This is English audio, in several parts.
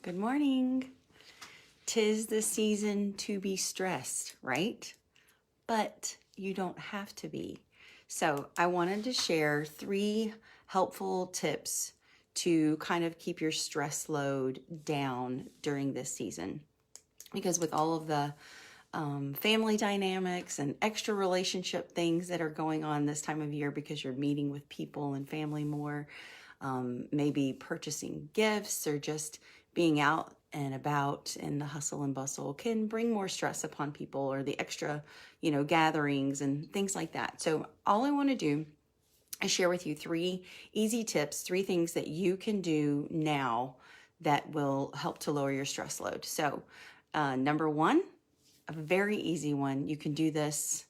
Good morning. 'Tis the season to be stressed, right? But you don't have to be. So I wanted to share 3 helpful tips to kind of keep your stress load down during this season. Because with all of the family dynamics and extra relationship things that are going on this time of year, because you're meeting with people and family more, maybe purchasing gifts or just being out and about in the hustle and bustle can bring more stress upon people, or the extra, gatherings and things like that. So all I want to do is share with you 3 easy tips, 3 things that you can do now that will help to lower your stress load. So number 1, a very easy one. You can do this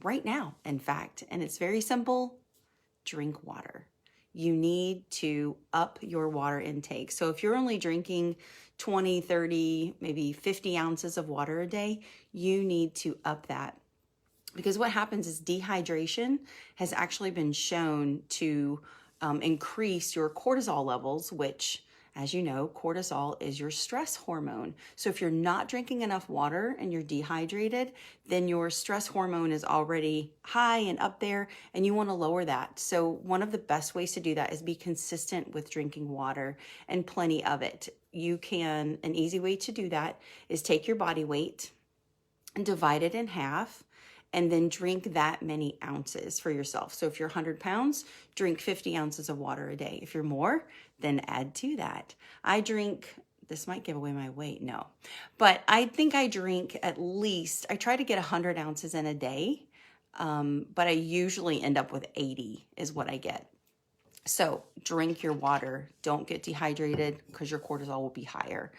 right now, in fact, and it's very simple. Drink water. You need to up your water intake. So if you're only drinking 20, 30, maybe 50 ounces of water a day, you need to up that. Because what happens is dehydration has actually been shown to increase your cortisol levels, which, as you know, cortisol is your stress hormone. So if you're not drinking enough water and you're dehydrated, then your stress hormone is already high and up there, and you want to lower that. So one of the best ways to do that is be consistent with drinking water, and plenty of it. An easy way to do that is take your body weight and divide it in half, and then drink that many ounces for yourself. So if you're 100 pounds, drink 50 ounces of water a day. If you're more, then add to that. This might give away my weight, no. But I think I drink I try to get 100 ounces in a day, but I usually end up with 80 is what I get. So drink your water. Don't get dehydrated because your cortisol will be higher.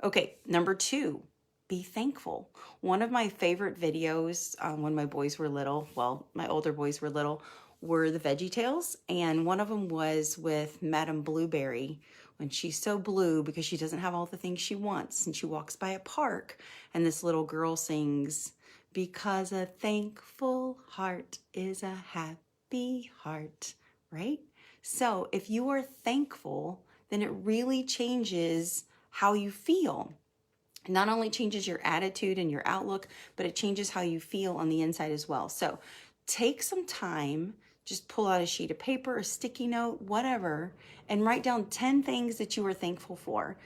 Okay, number 2. Be thankful. One of my favorite videos when my boys were little, my older boys were little, were the Veggie Tales. And one of them was with Madame Blueberry, when she's so blue because she doesn't have all the things she wants. And she walks by a park, and this little girl sings, "Because a thankful heart is a happy heart," right? So if you are thankful, then it really changes how you feel. Not only changes your attitude and your outlook, but it changes how you feel on the inside as well. So take some time, just pull out a sheet of paper, a sticky note, whatever, and write down 10 things that you are thankful for.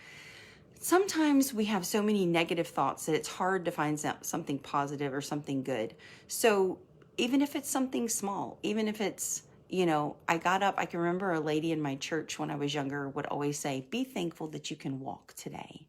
Sometimes we have so many negative thoughts that it's hard to find something positive or something good. So even if it's something small, even if it's, I got up, I can remember a lady in my church when I was younger would always say, "Be thankful that you can walk today."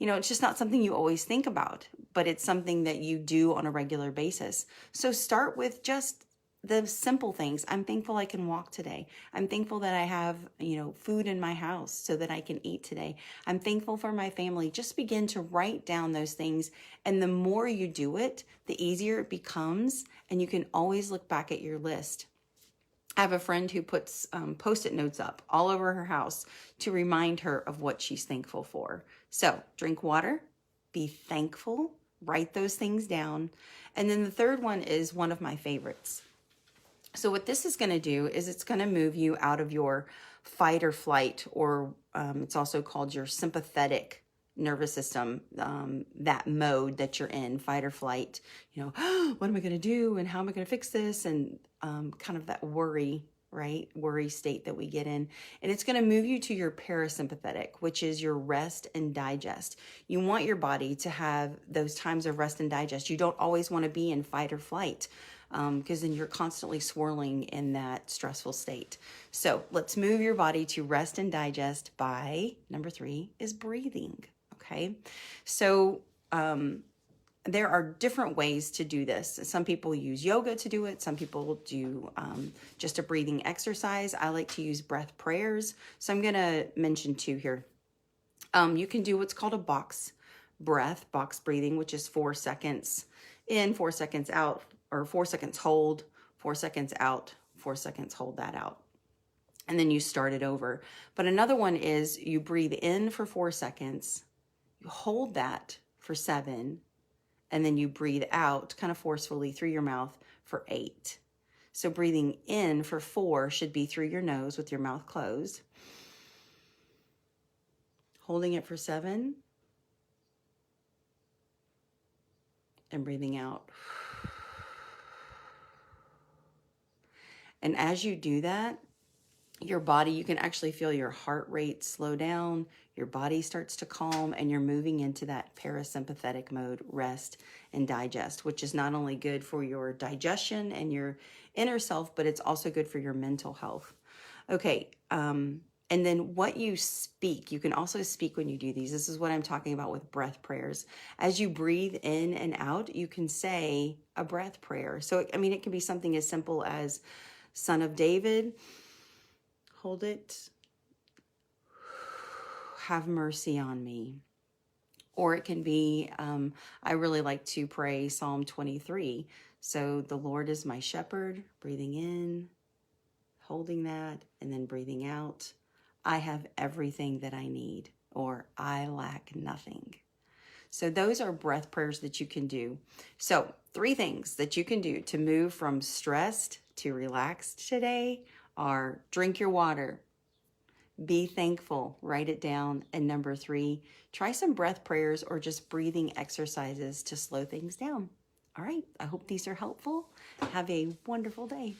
It's just not something you always think about, but it's something that you do on a regular basis. So start with just the simple things. I'm thankful I can walk today. I'm thankful that I have, food in my house so that I can eat today. I'm thankful for my family. Just begin to write down those things. And the more you do it, the easier it becomes. And you can always look back at your list. I have a friend who puts Post-it notes up all over her house to remind her of what she's thankful for. So drink water, be thankful, write those things down. And then the third one is one of my favorites. So what this is going to do is it's going to move you out of your fight or flight, or it's also called your sympathetic nervous system, that mode that you're in, fight or flight. What am I going to do, and how am I going to fix this, and kind of that worry state that we get in. And it's going to move you to your parasympathetic, which is your rest and digest. You want your body to have those times of rest and digest. You don't always want to be in fight or flight, because then you're constantly swirling in that stressful state. So let's move your body to rest and digest by, number 3 is breathing. Okay, so there are different ways to do this. Some people use yoga to do it. Some people do just a breathing exercise. I like to use breath prayers. So I'm going to mention 2 here. You can do what's called a box breathing, which is 4 seconds in, 4 seconds out, or 4 seconds hold, 4 seconds out, 4 seconds hold that out. And then you start it over. But another one is you breathe in for 4 seconds, you hold that for 7, and then you breathe out kind of forcefully through your mouth for 8. So breathing in for 4 should be through your nose with your mouth closed. Holding it for 7. And breathing out. And as you do that, your body, you can actually feel your heart rate slow down, your body starts to calm, and you're moving into that parasympathetic mode, rest and digest, which is not only good for your digestion and your inner self, but it's also good for your mental health. Okay, and then what you speak, you can also speak when you do these. This is what I'm talking about with breath prayers. As you breathe in and out, you can say a breath prayer. So, I mean, it can be something as simple as Son of David, hold it, have mercy on me. Or it can be, I really like to pray Psalm 23. So the Lord is my shepherd, breathing in, holding that, and then breathing out. I have everything that I need, or I lack nothing. So those are breath prayers that you can do. So 3 things that you can do to move from stressed to relaxed today are drink your water, be thankful, write it down, and number 3, try some breath prayers or just breathing exercises to slow things down. All right, I hope these are helpful. Have a wonderful day.